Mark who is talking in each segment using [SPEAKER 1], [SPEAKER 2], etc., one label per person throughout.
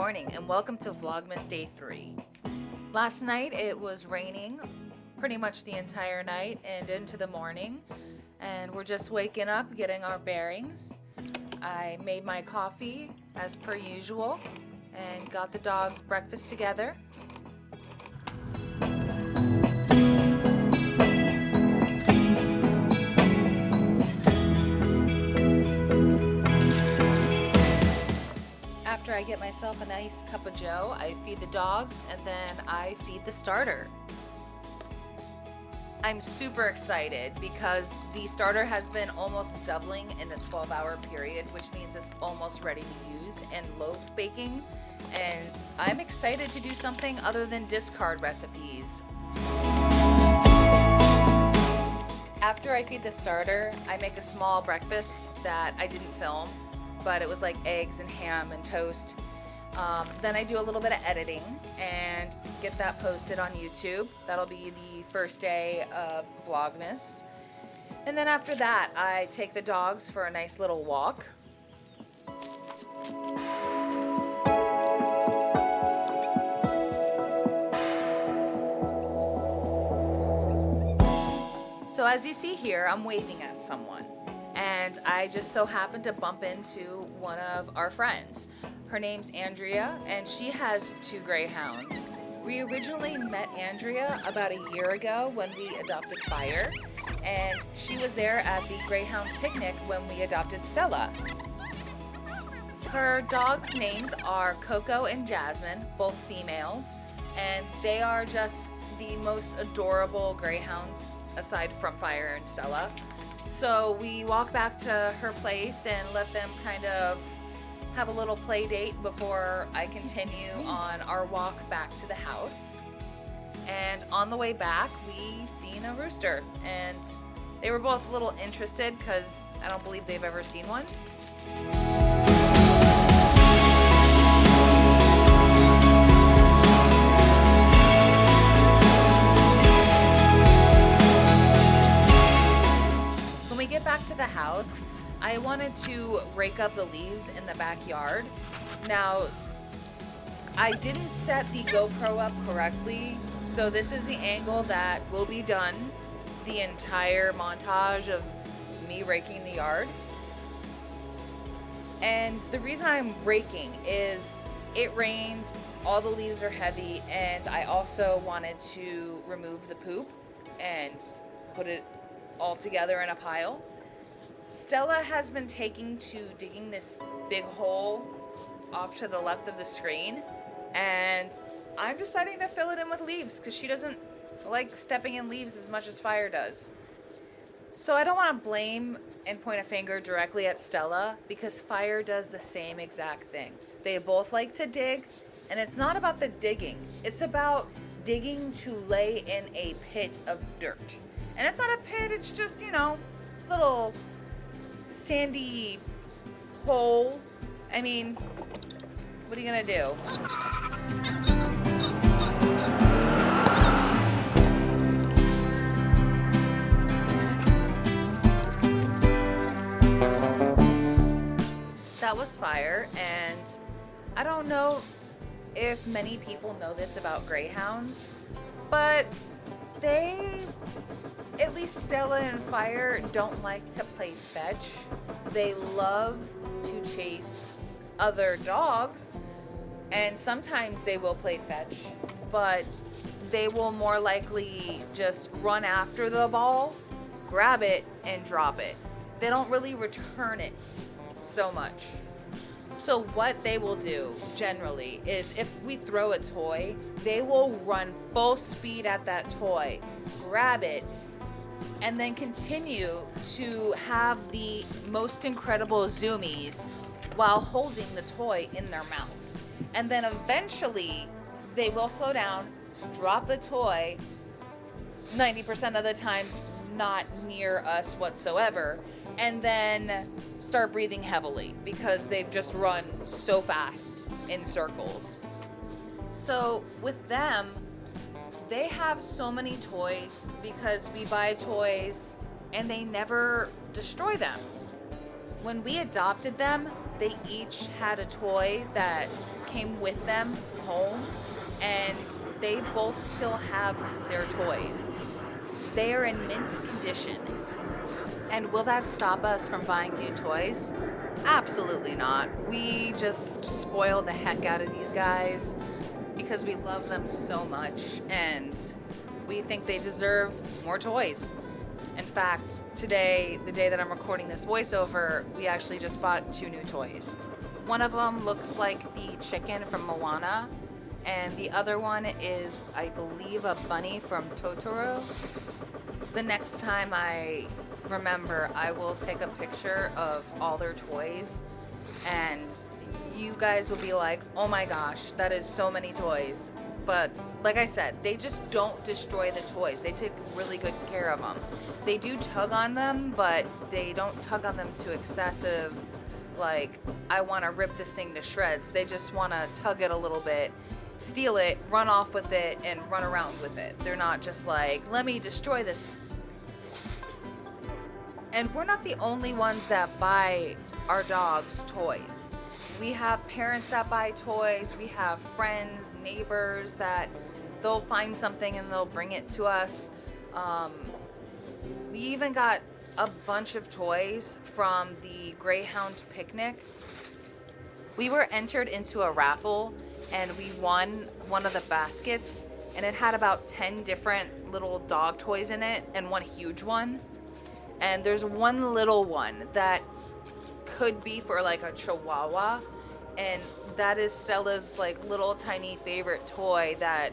[SPEAKER 1] morning and welcome to Vlogmas Day 3. Last night it was raining pretty much the entire night and into the morning, and we're just waking up, getting our bearings. I made my coffee as per usual and got the dogs breakfast together. After I get myself a nice cup of joe, I feed the dogs and then I feed the starter. I'm super excited because the starter has been almost doubling in a 12-hour period, which means it's almost ready to use and loaf baking. And I'm excited to do something other than discard recipes. After I feed the starter, I make a small breakfast that I didn't film, but it was like eggs and ham and toast. Then I do a little bit of editing and get that posted on YouTube. That'll be the first day of Vlogmas. And then after that, I take the dogs for a nice little walk. So as you see here, I'm waving at someone. And I just so happened to bump into one of our friends. Her name's Andrea, and she has 2 Greyhounds. We originally met Andrea about a year ago when we adopted Fire, and she was there at the Greyhound picnic when we adopted Stella. Her dogs' names are Coco and Jasmin, both females, and they are just the most adorable Greyhounds aside from Fire and Stella. So we walk back to her place and let them kind of have a little play date before I continue on our walk back to the house. And on the way back, we seen a rooster, and they were both a little interested because I don't believe they've ever seen one. When we get back to the house, I wanted to rake up the leaves in the backyard. Now, I didn't set the GoPro up correctly, so this is the angle that will be done the entire montage of me raking the yard. And the reason I'm raking is it rained, all the leaves are heavy, and I also wanted to remove the poop and put it all together in a pile. Stella has been taking to digging this big hole off to the left of the screen, and I'm deciding to fill it in with leaves because she doesn't like stepping in leaves as much as Fire does. So I don't want to blame and point a finger directly at Stella because Fire does the same exact thing. They both like to dig, and it's not about the digging. It's about digging to lay in a pit of dirt. And it's not a pit, it's just, little sandy hole. I mean, what are you gonna do? That was Fire, and I don't know if many people know this about Greyhounds, but at least Stella and Fire don't like to play fetch. They love to chase other dogs, and sometimes they will play fetch, but they will more likely just run after the ball, grab it, and drop it. They don't really return it so much. So what they will do generally is if we throw a toy, they will run full speed at that toy, grab it, and then continue to have the most incredible zoomies while holding the toy in their mouth. And then eventually they will slow down, drop the toy, 90% of the times not near us whatsoever, and then start breathing heavily because they've just run so fast in circles. So with them, they have so many toys because we buy toys and they never destroy them. When we adopted them, they each had a toy that came with them home, and they both still have their toys. They are in mint condition. And will that stop us from buying new toys? Absolutely not. We just spoil the heck out of these guys because we love them so much, and we think they deserve more toys. In fact, today, the day that I'm recording this voiceover, we actually just bought 2 new toys. One of them looks like the chicken from Moana, and the other one is, I believe, a bunny from Totoro. The next time I remember, I will take a picture of all their toys, and you guys will be like, oh my gosh, that is so many toys. But like I said, they just don't destroy the toys. They take really good care of them. They do tug on them, but they don't tug on them to excessive, like, I want to rip this thing to shreds. They just want to tug it a little bit, steal it, run off with it, and run around with it. They're not just like, let me destroy this. And we're not the only ones that buy our dogs toys. We have parents that buy toys. We have friends, neighbors that they'll find something and they'll bring it to us. We even got a bunch of toys from the Greyhound picnic. We were entered into a raffle and we won one of the baskets, and it had about 10 different little dog toys in it and one huge one. And there's one little one that could be for like a chihuahua, and that is Stella's like little tiny favorite toy that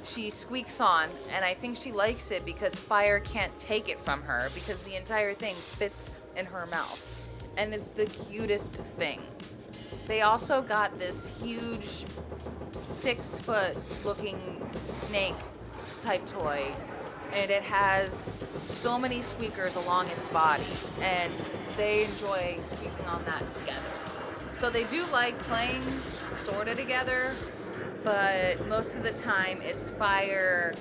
[SPEAKER 1] she squeaks on, and I think she likes it because Fire can't take it from her because the entire thing fits in her mouth, and it's the cutest thing. They also got this huge 6-foot looking snake type toy, and it has so many squeakers along its body, and they enjoy squeaking on that together. So they do like playing sorta together, but most of the time it's Fire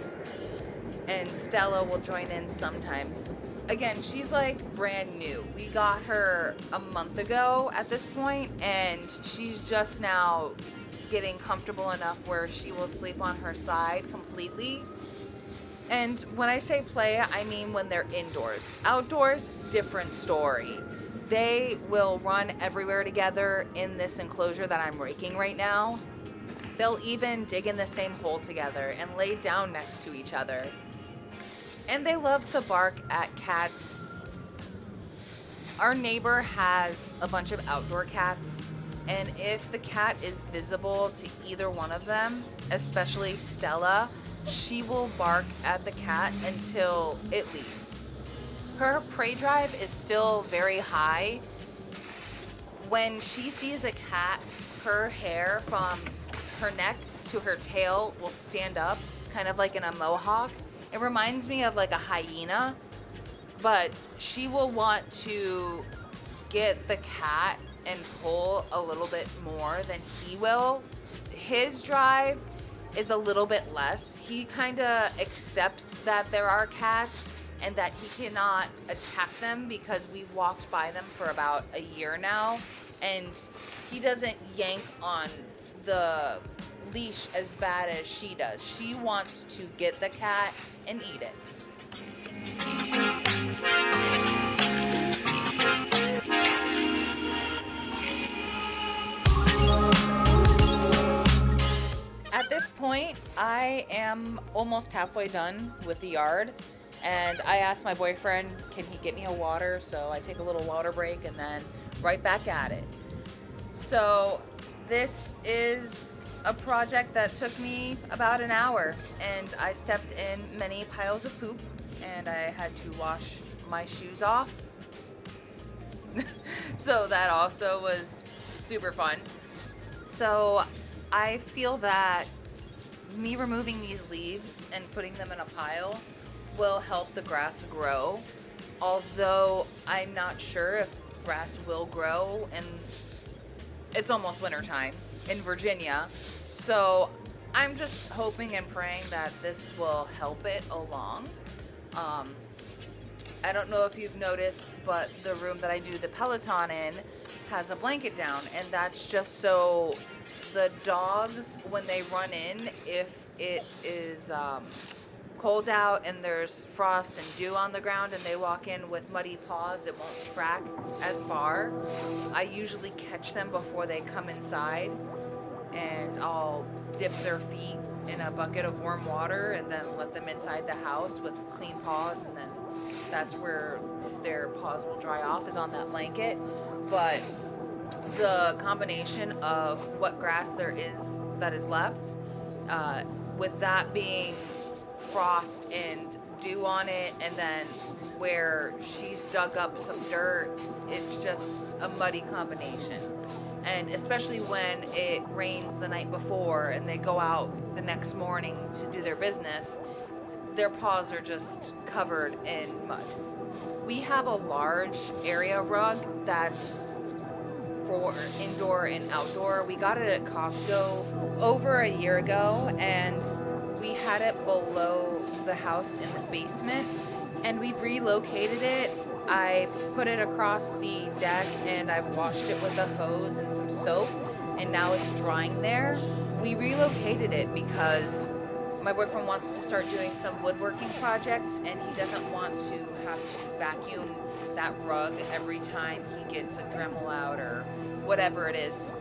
[SPEAKER 1] and Stella will join in sometimes. Again, she's like brand new. We got her a month ago at this point, and she's just now getting comfortable enough where she will sleep on her side completely. And when I say play, I mean when they're indoors. Outdoors, different story. They will run everywhere together in this enclosure that I'm raking right now. They'll even dig in the same hole together and lay down next to each other. And they love to bark at cats. Our neighbor has a bunch of outdoor cats, and if the cat is visible to either one of them, especially Stella, she will bark at the cat until it leaves. Her prey drive is still very high. When she sees a cat, her hair from her neck to her tail will stand up, kind of like in a mohawk. It reminds me of like a hyena, but she will want to get the cat and pull a little bit more than he will. His drive is a little bit less. He kind of accepts that there are cats and that he cannot attack them because we've walked by them for about a year now, and he doesn't yank on the leash as bad as she does. She wants to get the cat and eat it. At this point, I am almost halfway done with the yard, and I asked my boyfriend, can he get me a water? So I take a little water break and then right back at it. So this is a project that took me about an hour, and I stepped in many piles of poop, and I had to wash my shoes off. So that also was super fun. So I feel that me removing these leaves and putting them in a pile will help the grass grow, although I'm not sure if grass will grow, and it's almost winter time in Virginia, so I'm just hoping and praying that this will help it along. I don't know if you've noticed, but the room that I do the Peloton in has a blanket down, and that's just so the dogs, when they run in, if it is cold out and there's frost and dew on the ground and they walk in with muddy paws, it won't track as far. I usually catch them before they come inside, and I'll dip their feet in a bucket of warm water and then let them inside the house with clean paws, and then that's where their paws will dry off, is on that blanket. But the combination of what grass there is that is left, with that being frost and dew on it, and then where she's dug up some dirt, it's just a muddy combination. And especially when it rains the night before and they go out the next morning to do their business, their paws are just covered in mud. We have a large area rug that's for indoor and outdoor. We got it at Costco over a year ago, and we had it below the house in the basement, and we've relocated it. I put it across the deck and I've washed it with a hose and some soap, and now it's drying there. We relocated it because my boyfriend wants to start doing some woodworking projects, and he doesn't want to have to vacuum that rug every time he gets a Dremel out or whatever it is.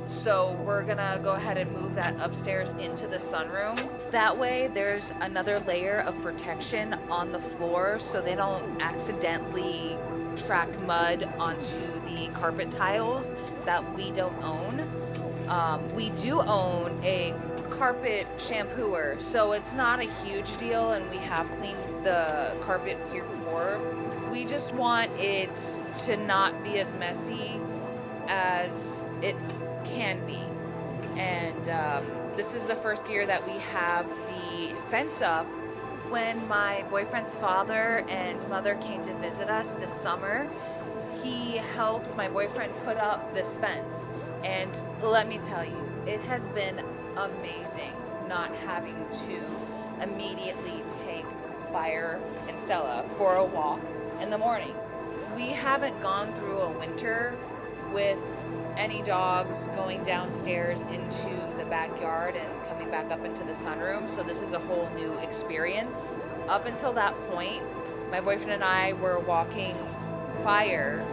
[SPEAKER 1] So we're gonna go ahead and move that upstairs into the sunroom. That way there's another layer of protection on the floor so they don't accidentally track mud onto the carpet tiles that we don't own. We do own a carpet shampooer, so it's not a huge deal, and we have cleaned the carpet here before. We just want it to not be as messy as it can be. And this is the first year that we have the fence up. When my boyfriend's father and mother came to visit us this summer, he helped my boyfriend put up this fence. And let me tell you, it has been amazing not having to immediately take Fire and Stella for a walk in the morning. We haven't gone through a winter with any dogs going downstairs into the backyard and coming back up into the sunroom, so this is a whole new experience. Up until that point, my boyfriend and I were walking Fire.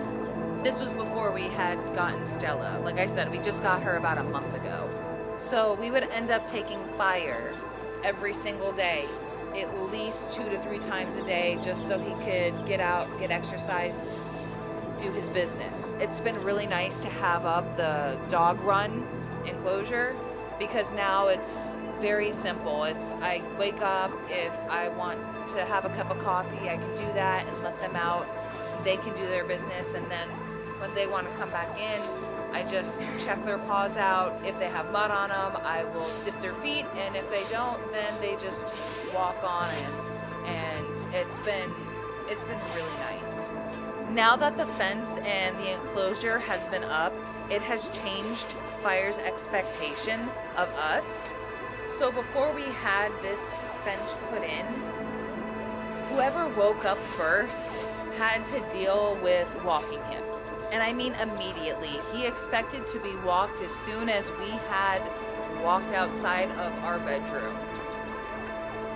[SPEAKER 1] This was before we had gotten Stella. Like I said, we just got her about a month ago. So we would end up taking Fire every single day, at least 2 to 3 times a day, just so he could get out, get exercise, do his business. It's been really nice to have up the dog run enclosure, because now it's very simple. I wake up, if I want to have a cup of coffee, I can do that and let them out. They can do their business, and then when they want to come back in, I just check their paws out. If they have mud on them, I will dip their feet, and if they don't, then they just walk on in. And it's been really nice. Now that the fence and the enclosure has been up, it has changed Fire's expectation of us. So before we had this fence put in, whoever woke up first had to deal with walking him. And I mean immediately. He expected to be walked as soon as we had walked outside of our bedroom.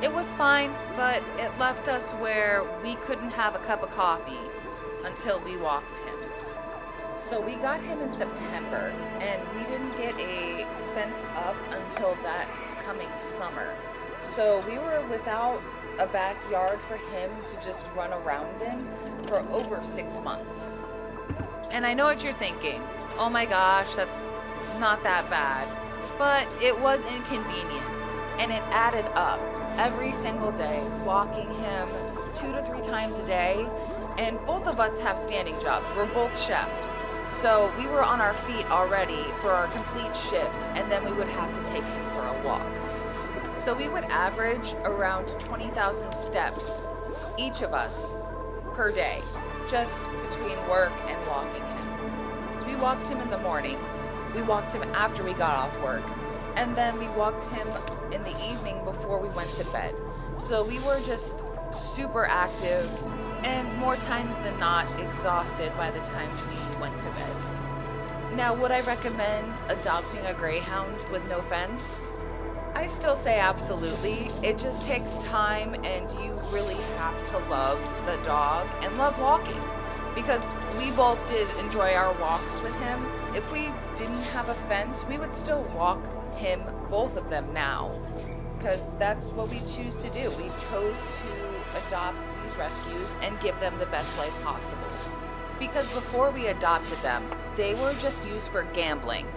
[SPEAKER 1] It was fine, but it left us where we couldn't have a cup of coffee until we walked him. So we got him in September, and we didn't get a fence up until that coming summer. So we were without a backyard for him to just run around in for over 6 months. And I know what you're thinking. Oh my gosh, that's not that bad. But it was inconvenient, and it added up. Every single day, walking him 2 to 3 times a day. And both of us have standing jobs. We're both chefs. So we were on our feet already for our complete shift, and then we would have to take him for a walk. So we would average around 20,000 steps, each of us, per day, just between work and walking him. We walked him in the morning. We walked him after we got off work. And then we walked him in the evening before we went to bed. So we were just super active, and more times than not exhausted by the time we went to bed. Now, would I recommend adopting a Greyhound with no fence? I still say absolutely. It just takes time, and you really have to love the dog and love walking, because we both did enjoy our walks with him. If we didn't have a fence, we would still walk him, both of them now, because that's what we choose to do. We chose to adopt these rescues and give them the best life possible. Because before we adopted them, they were just used for gambling,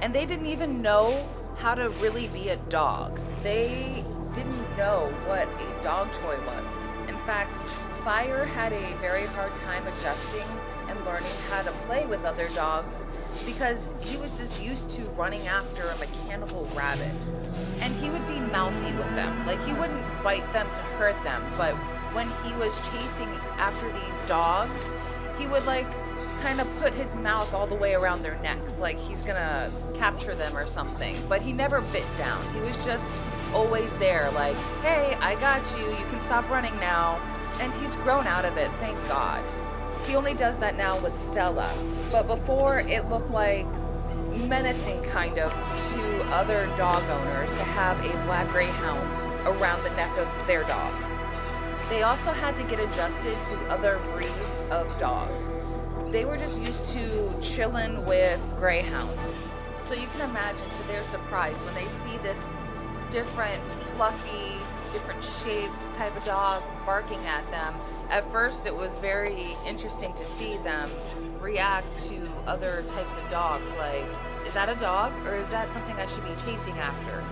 [SPEAKER 1] and they didn't even know how to really be a dog. They didn't know what a dog toy was. In fact, Fire had a very hard time adjusting and learning how to play with other dogs because he was just used to running after a mechanical rabbit. And he would be mouthy with them. Like, he wouldn't bite them to hurt them, but when he was chasing after these dogs, he would kind of put his mouth all the way around their necks, like he's gonna capture them or something. But he never bit down. He was just always there, like, hey, I got you, you can stop running now. And he's grown out of it, thank God. He only does that now with Stella. But before, it looked like menacing kind of to other dog owners to have a black Greyhound around the neck of their dog. They also had to get adjusted to other breeds of dogs. They were just used to chilling with Greyhounds. So you can imagine, to their surprise, when they see this different, fluffy, different shaped type of dog barking at them, at first it was very interesting to see them react to other types of dogs. Like, is that a dog, or is that something I should be chasing after?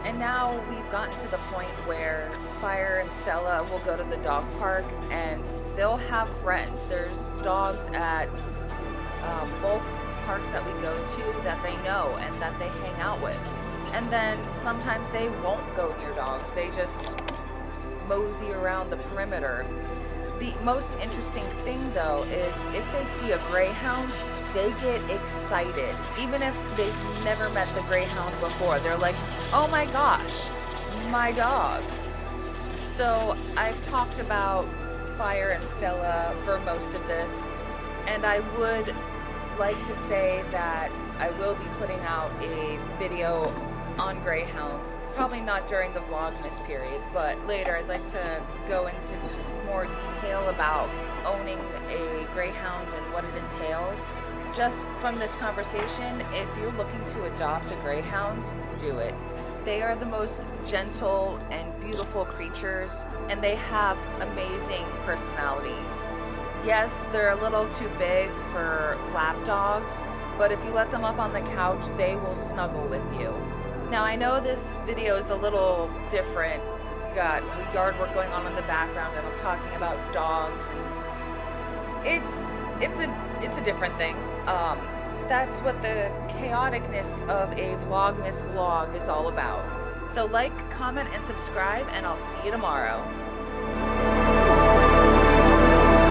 [SPEAKER 1] And now we've gotten to the point where Fire and Stella will go to the dog park and they'll have friends. There's dogs at both parks that we go to that they know and that they hang out with. And then sometimes they won't go near dogs. They just mosey around the perimeter. The most interesting thing, though, is if they see a Greyhound, they get excited. Even if they've never met the Greyhound before, they're like, oh my gosh, my dog. So I've talked about Fire and Stella for most of this, and I would like to say that I will be putting out a video on Greyhounds, probably not during the Vlogmas period, but later. I'd like to go into more detail about owning a Greyhound and what it entails. Just from this conversation, if you're looking to adopt a Greyhound, do it. They are the most gentle and beautiful creatures, and they have amazing personalities. Yes, they're a little too big for lap dogs, but if you let them up on the couch, they will snuggle with you. Now, I know this video is a little different. You got yard work going on in the background, and I'm talking about dogs, and it's a different thing. That's what the chaoticness of a Vlogmas vlog is all about. So like, comment, and subscribe, and I'll see you tomorrow.